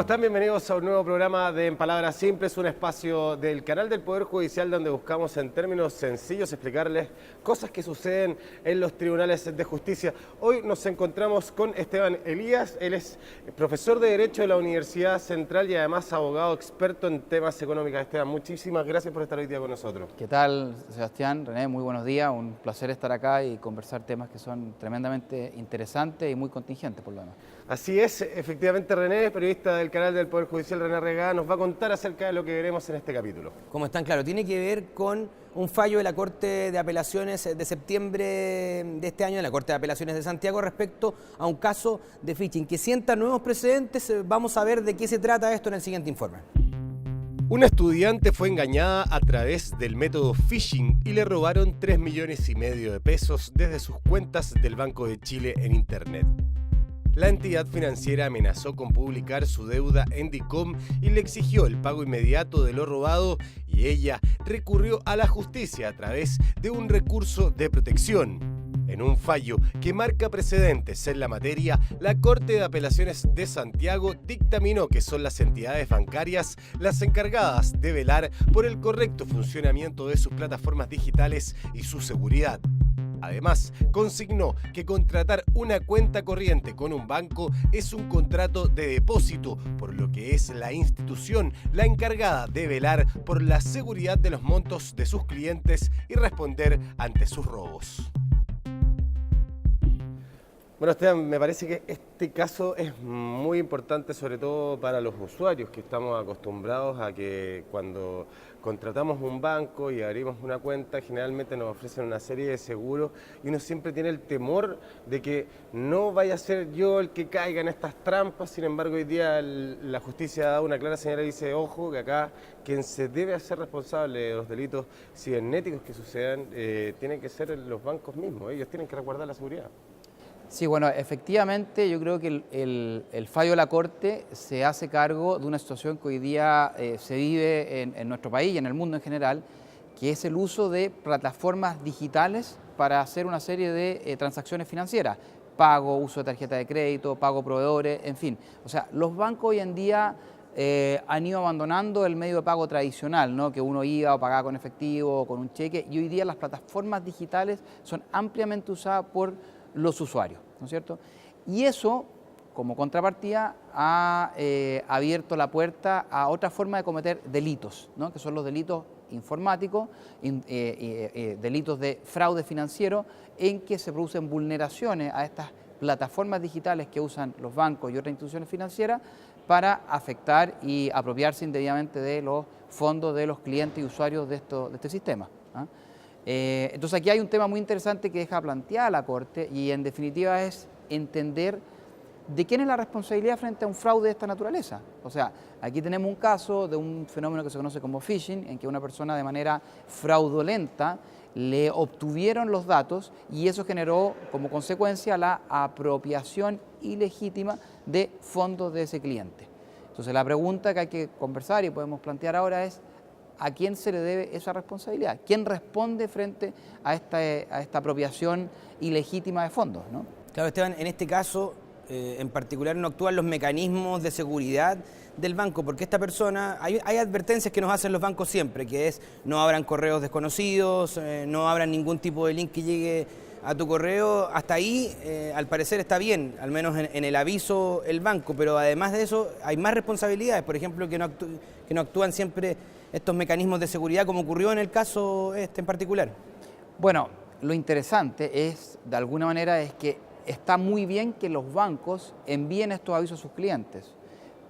están? Bienvenidos a un nuevo programa de En Palabras Simples, un espacio del canal del Poder Judicial donde buscamos en términos sencillos explicarles cosas que suceden en los tribunales de justicia. Hoy nos encontramos con Esteban Elías, él es profesor de Derecho de la Universidad Central y además abogado experto en temas económicos. Esteban, muchísimas gracias por estar hoy día con nosotros. ¿Qué tal, Sebastián? René, muy buenos días, un placer estar acá y conversar temas que son tremendamente interesantes y muy contingentes por lo demás. Así es, efectivamente René, periodista del canal del Poder Judicial, René Regada, nos va a contar acerca de lo que veremos en este capítulo. ¿Cómo están? Claro, tiene que ver con un fallo de la Corte de Apelaciones de septiembre de este año, de la Corte de Apelaciones de Santiago, respecto a un caso de phishing que sienta nuevos precedentes. Vamos a ver de qué se trata esto en el siguiente informe. Una estudiante fue engañada a través del método phishing y le robaron 3,5 millones de pesos desde sus cuentas del Banco de Chile en Internet. La entidad financiera amenazó con publicar su deuda en DICOM y le exigió el pago inmediato de lo robado y ella recurrió a la justicia a través de un recurso de protección. En un fallo que marca precedentes en la materia, la Corte de Apelaciones de Santiago dictaminó que son las entidades bancarias las encargadas de velar por el correcto funcionamiento de sus plataformas digitales y su seguridad. Además, consignó que contratar una cuenta corriente con un banco es un contrato de depósito, por lo que es la institución la encargada de velar por la seguridad de los montos de sus clientes y responder ante sus robos. Bueno, Esteban, me parece que este caso es muy importante, sobre todo para los usuarios, que estamos acostumbrados a que cuando contratamos un banco y abrimos una cuenta, generalmente nos ofrecen una serie de seguros y uno siempre tiene el temor de que no vaya a ser yo el que caiga en estas trampas. Sin embargo, hoy día la justicia ha dado una clara señal y dice, ojo, que acá quien se debe hacer responsable de los delitos cibernéticos que sucedan tienen que ser los bancos mismos, ellos tienen que resguardar la seguridad. Sí, bueno, efectivamente yo creo que el fallo de la Corte se hace cargo de una situación que hoy día se vive en nuestro país y en el mundo en general, que es el uso de plataformas digitales para hacer una serie de transacciones financieras, pago, uso de tarjeta de crédito, pago a proveedores, en fin. O sea, los bancos hoy en día han ido abandonando el medio de pago tradicional, ¿no? Que uno iba o pagaba con efectivo o con un cheque, y hoy día las plataformas digitales son ampliamente usadas por los usuarios, ¿no es cierto? Y eso, como contrapartida, ha abierto la puerta a otra forma de cometer delitos, ¿no? Que son los delitos informáticos, delitos de fraude financiero, en que se producen vulneraciones a estas plataformas digitales que usan los bancos y otras instituciones financieras para afectar y apropiarse indebidamente de los fondos de los clientes y usuarios de este sistema, ¿ah? Entonces aquí hay un tema muy interesante que deja planteada la Corte y en definitiva es entender de quién es la responsabilidad frente a un fraude de esta naturaleza. O sea, aquí tenemos un caso de un fenómeno que se conoce como phishing, en que una persona de manera fraudulenta le obtuvieron los datos y eso generó como consecuencia la apropiación ilegítima de fondos de ese cliente. Entonces la pregunta que hay que conversar y podemos plantear ahora es: ¿a quién se le debe esa responsabilidad? ¿Quién responde frente a esta apropiación ilegítima de fondos, ¿no? Claro, Esteban, en este caso en particular no actúan los mecanismos de seguridad del banco, porque esta persona, hay advertencias que nos hacen los bancos siempre, que es no abran correos desconocidos, no abran ningún tipo de link que llegue a tu correo. Hasta ahí, al parecer está bien, al menos en el aviso el banco, pero además de eso hay más responsabilidades, por ejemplo, que no actúan siempre estos mecanismos de seguridad, como ocurrió en el caso en particular. Bueno, lo interesante es, de alguna manera, es que está muy bien que los bancos envíen estos avisos a sus clientes,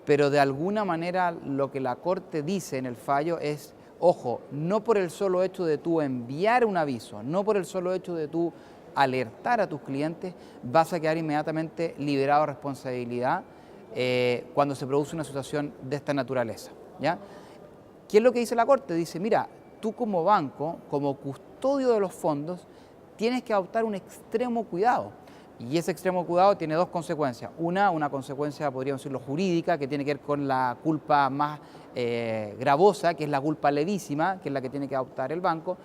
pero de alguna manera lo que la Corte dice en el fallo es, ojo, no por el solo hecho de tú enviar un aviso, no por el solo hecho de tú alertar a tus clientes, vas a quedar inmediatamente liberado de responsabilidad cuando se produce una situación de esta naturaleza, ¿ya? ¿Qué es lo que dice la Corte? Dice, mira, tú como banco, como custodio de los fondos, tienes que adoptar un extremo cuidado. Y ese extremo cuidado tiene dos consecuencias. Una consecuencia, podríamos decirlo, jurídica, que tiene que ver con la culpa más gravosa, que es la culpa levísima, que es la que tiene que adoptar el banco.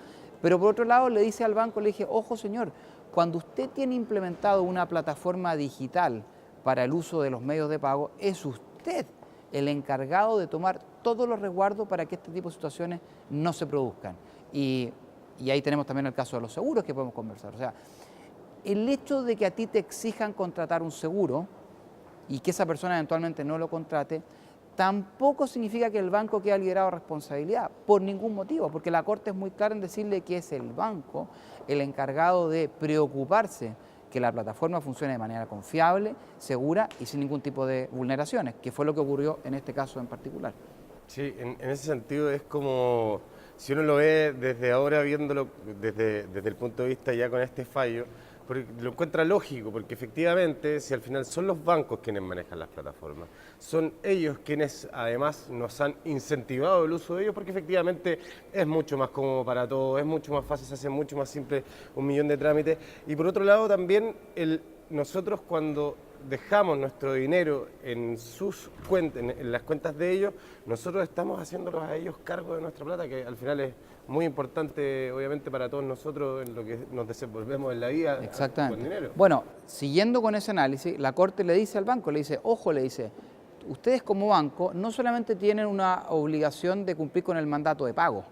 Pero por otro lado, le dice al banco, le dije, ojo señor, cuando usted tiene implementado una plataforma digital para el uso de los medios de pago, es usted el encargado de tomar todos los resguardos para que este tipo de situaciones no se produzcan. Y ahí tenemos también el caso de los seguros que podemos conversar. O sea, el hecho de que a ti te exijan contratar un seguro y que esa persona eventualmente no lo contrate, tampoco significa que el banco quede liberado de responsabilidad, por ningún motivo, porque la Corte es muy clara en decirle que es el banco el encargado de preocuparse que la plataforma funcione de manera confiable, segura y sin ningún tipo de vulneraciones, que fue lo que ocurrió en este caso en particular. Sí, en ese sentido es como, si uno lo ve desde ahora, viéndolo desde el punto de vista ya con este fallo, porque lo encuentra lógico, porque efectivamente, si al final son los bancos quienes manejan las plataformas, son ellos quienes además nos han incentivado el uso de ellos, porque efectivamente es mucho más cómodo para todos, es mucho más fácil, se hace mucho más simple un millón de trámites. Y por otro lado también, nosotros cuando dejamos nuestro dinero en sus cuentas, en las cuentas de ellos, nosotros estamos haciéndolos a ellos cargo de nuestra plata, que al final es muy importante, obviamente, para todos nosotros en lo que nos desenvolvemos en la vida. Exactamente. Con dinero. Bueno, siguiendo con ese análisis, la Corte le dice al banco, le dice, ojo, le dice, ustedes como banco no solamente tienen una obligación de cumplir con el mandato de pago,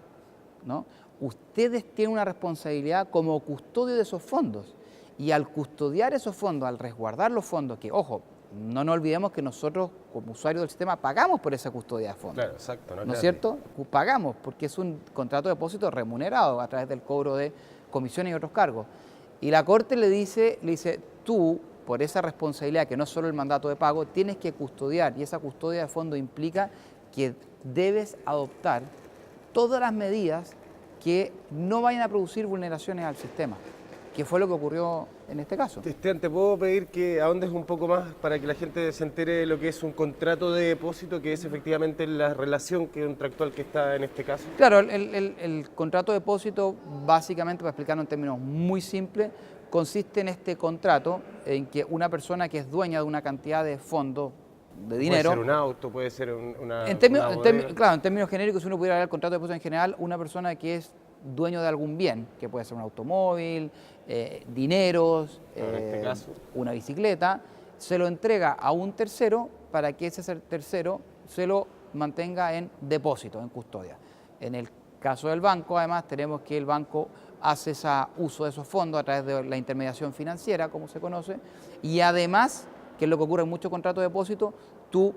¿no? Ustedes tienen una responsabilidad como custodio de esos fondos. Y al custodiar esos fondos, al resguardar los fondos, que, ojo, no nos olvidemos que nosotros, como usuarios del sistema, pagamos por esa custodia de fondos. Claro, exacto. ¿No es cierto? Pagamos, porque es un contrato de depósito remunerado a través del cobro de comisiones y otros cargos. Y la Corte le dice, tú, por esa responsabilidad, que no es solo el mandato de pago, tienes que custodiar, y esa custodia de fondos implica que debes adoptar todas las medidas que no vayan a producir vulneraciones al sistema, que fue lo que ocurrió en este caso. Esteban, ¿te puedo pedir que ahondes un poco más para que la gente se entere de lo que es un contrato de depósito, que es efectivamente la relación contractual que está en este caso? Claro, el contrato de depósito, básicamente, para explicarlo en términos muy simples, consiste en este contrato en que una persona que es dueña de una cantidad de fondos, de dinero... Puede ser un auto, puede ser una claro, en términos genéricos, si uno pudiera hablar del contrato de depósito en general, una persona que es dueño de algún bien, que puede ser un automóvil, dineros, en este caso, una bicicleta, se lo entrega a un tercero para que ese tercero se lo mantenga en depósito, en custodia. En el caso del banco, además, tenemos que el banco hace uso de esos fondos a través de la intermediación financiera, como se conoce, y además, que es lo que ocurre en muchos contratos de depósito, tú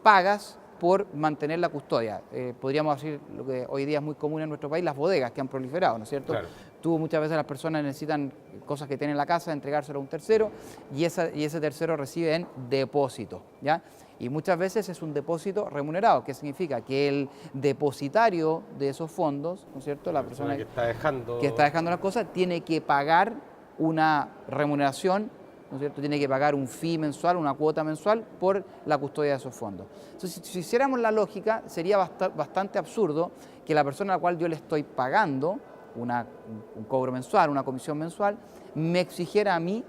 pagas por mantener la custodia. Podríamos decir lo que hoy día es muy común en nuestro país, las bodegas que han proliferado, ¿no es cierto? Claro. Muchas veces las personas necesitan cosas que tienen en la casa, entregárselo a un tercero y ese tercero recibe en depósito, ¿ya? Y muchas veces es un depósito remunerado, que significa que el depositario de esos fondos, ¿no es cierto? La persona que está dejando las cosas tiene que pagar una remuneración, ¿no es cierto? Tiene que pagar un fee mensual, una cuota mensual por la custodia de esos fondos. Entonces, si hiciéramos la lógica, sería bastante absurdo que la persona a la cual yo le estoy pagando un cobro mensual, una comisión mensual, me exigiera a mí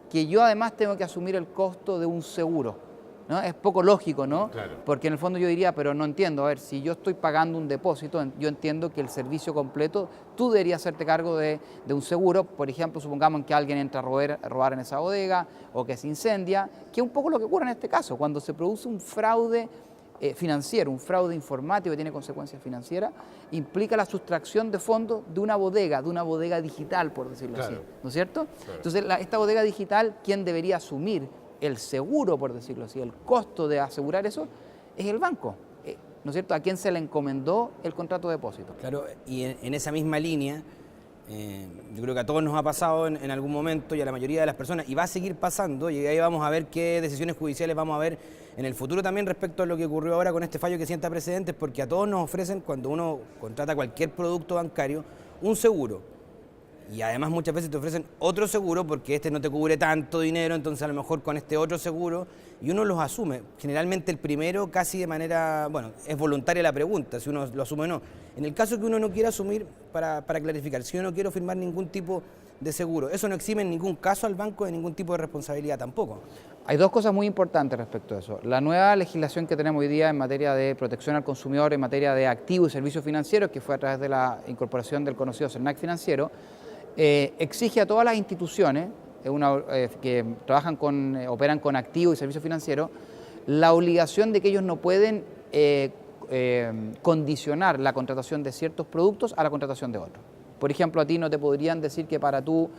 que yo además tengo que asumir el costo de un seguro, ¿no? Es poco lógico, ¿no? Claro. Porque en el fondo yo diría, pero no entiendo, a ver, si yo estoy pagando un depósito, yo entiendo que el servicio completo, tú deberías hacerte cargo de un seguro, por ejemplo, supongamos que alguien entra a robar en esa bodega o que se incendia, que es un poco lo que ocurre en este caso, cuando se produce un fraude financiero, un fraude informático que tiene consecuencias financieras, implica la sustracción de fondos de una bodega digital, por decirlo así, ¿no es cierto? Claro. Entonces, esta bodega digital, ¿quién debería asumir el seguro, por decirlo así, el costo de asegurar eso? Es el banco, ¿no es cierto? ¿A quién se le encomendó el contrato de depósito? Claro, y en esa misma línea, yo creo que a todos nos ha pasado en algún momento y a la mayoría de las personas, y va a seguir pasando, y ahí vamos a ver qué decisiones judiciales vamos a ver en el futuro también respecto a lo que ocurrió ahora con este fallo que sienta precedentes, porque a todos nos ofrecen, cuando uno contrata cualquier producto bancario, un seguro. Y además muchas veces te ofrecen otro seguro porque este no te cubre tanto dinero, entonces a lo mejor con este otro seguro, y uno los asume. Generalmente el primero casi de manera, bueno, es voluntaria la pregunta, si uno lo asume o no. En el caso que uno no quiera asumir, para clarificar, si yo no quiero firmar ningún tipo de seguro, eso no exime en ningún caso al banco de ningún tipo de responsabilidad tampoco. Hay dos cosas muy importantes respecto a eso. La nueva legislación que tenemos hoy día en materia de protección al consumidor, en materia de activos y servicios financieros, que fue a través de la incorporación del conocido CERNAC financiero, exige a todas las instituciones que operan con activos y servicios financieros la obligación de que ellos no pueden condicionar la contratación de ciertos productos a la contratación de otros. Por ejemplo, a ti no te podrían decir que para tu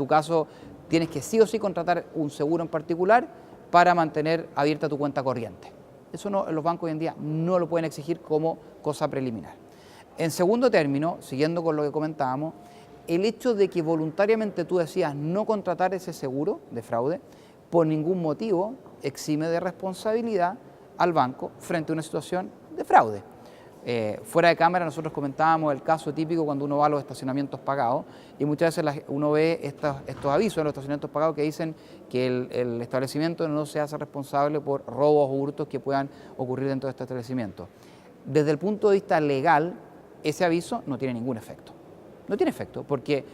caso tienes que sí o sí contratar un seguro en particular para mantener abierta tu cuenta corriente. Eso no, los bancos hoy en día no lo pueden exigir como cosa preliminar. En segundo término, siguiendo con lo que comentábamos, el hecho de que voluntariamente tú decidas no contratar ese seguro de fraude, por ningún motivo exime de responsabilidad al banco frente a una situación de fraude. Fuera de cámara nosotros comentábamos el caso típico cuando uno va a los estacionamientos pagados y muchas veces uno ve estos avisos en los estacionamientos pagados que dicen que el establecimiento no se hace responsable por robos o hurtos que puedan ocurrir dentro de este establecimiento. Desde el punto de vista legal, ese aviso no tiene ningún efecto. No tiene efecto porque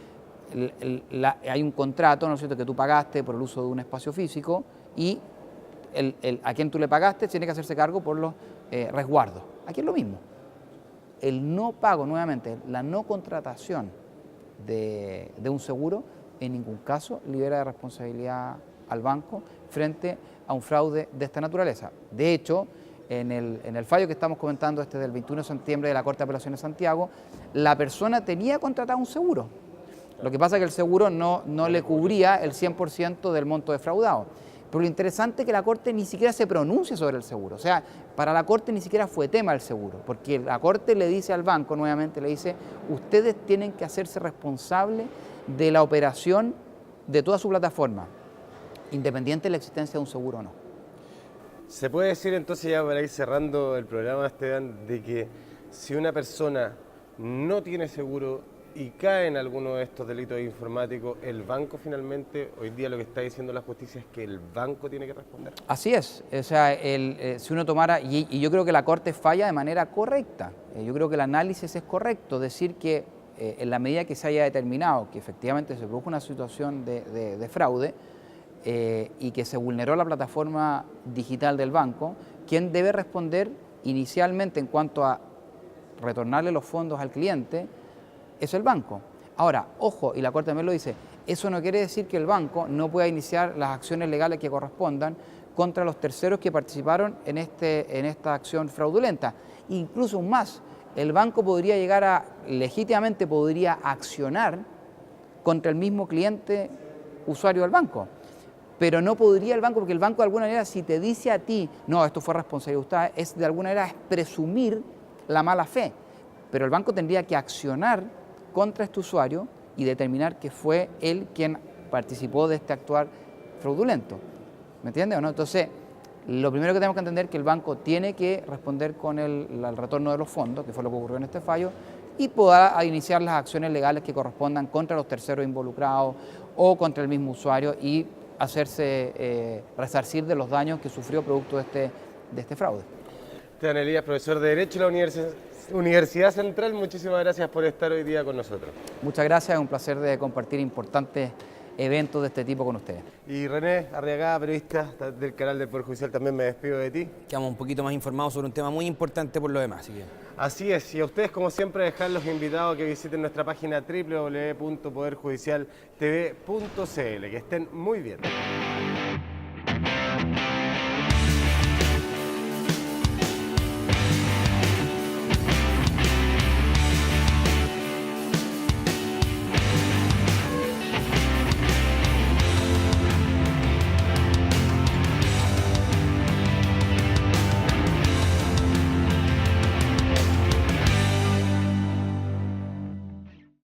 hay un contrato, ¿no es cierto?, que tú pagaste por el uso de un espacio físico y a quien tú le pagaste tiene que hacerse cargo por los resguardos. Aquí es lo mismo. El no pago, nuevamente, la no contratación de un seguro, en ningún caso libera de responsabilidad al banco frente a un fraude de esta naturaleza. De hecho, en el fallo que estamos comentando, del 21 de septiembre de la Corte de Apelaciones de Santiago, la persona tenía contratado un seguro. Lo que pasa es que el seguro no le cubría el 100% del monto defraudado. Pero lo interesante es que la Corte ni siquiera se pronuncia sobre el seguro. O sea, para la Corte ni siquiera fue tema el seguro, porque la Corte le dice al banco, nuevamente le dice, ustedes tienen que hacerse responsables de la operación de toda su plataforma, independiente de la existencia de un seguro o no. ¿Se puede decir entonces, ya para ir cerrando el programa, Esteban, de que si una persona no tiene seguro y cae en alguno de estos delitos informáticos, el banco finalmente, hoy día lo que está diciendo la justicia es que el banco tiene que responder? Así es, o sea, si uno tomara, y yo creo que la Corte falla de manera correcta, yo creo que el análisis es correcto, decir que en la medida que se haya determinado que efectivamente se produjo una situación de fraude y que se vulneró la plataforma digital del banco, quien debe responder inicialmente en cuanto a retornarle los fondos al cliente es el banco. Ahora, ojo, y la Corte también lo dice, eso no quiere decir que el banco no pueda iniciar las acciones legales que correspondan contra los terceros que participaron en esta acción fraudulenta. Incluso más, el banco podría llegar legítimamente podría accionar contra el mismo cliente usuario del banco. Pero no podría el banco, porque el banco de alguna manera, si te dice a ti, no, esto fue responsabilidad, es de alguna manera presumir la mala fe. Pero el banco tendría que accionar contra este usuario y determinar que fue él quien participó de este actuar fraudulento. ¿Me entiendes o no? Entonces, lo primero que tenemos que entender es que el banco tiene que responder con el retorno de los fondos, que fue lo que ocurrió en este fallo, y pueda iniciar las acciones legales que correspondan contra los terceros involucrados o contra el mismo usuario y hacerse resarcir de los daños que sufrió producto de este fraude. Esteban Elías, profesor de Derecho de la Universidad Central, muchísimas gracias por estar hoy día con nosotros. Muchas gracias, es un placer de compartir importantes eventos de este tipo con ustedes. Y René Arriagada, periodista del canal del Poder Judicial, también me despido de ti. Quedamos un poquito más informados sobre un tema muy importante por lo demás. Así es, y a ustedes como siempre dejarlos invitados a que visiten nuestra página www.poderjudicialtv.cl. Que estén muy bien.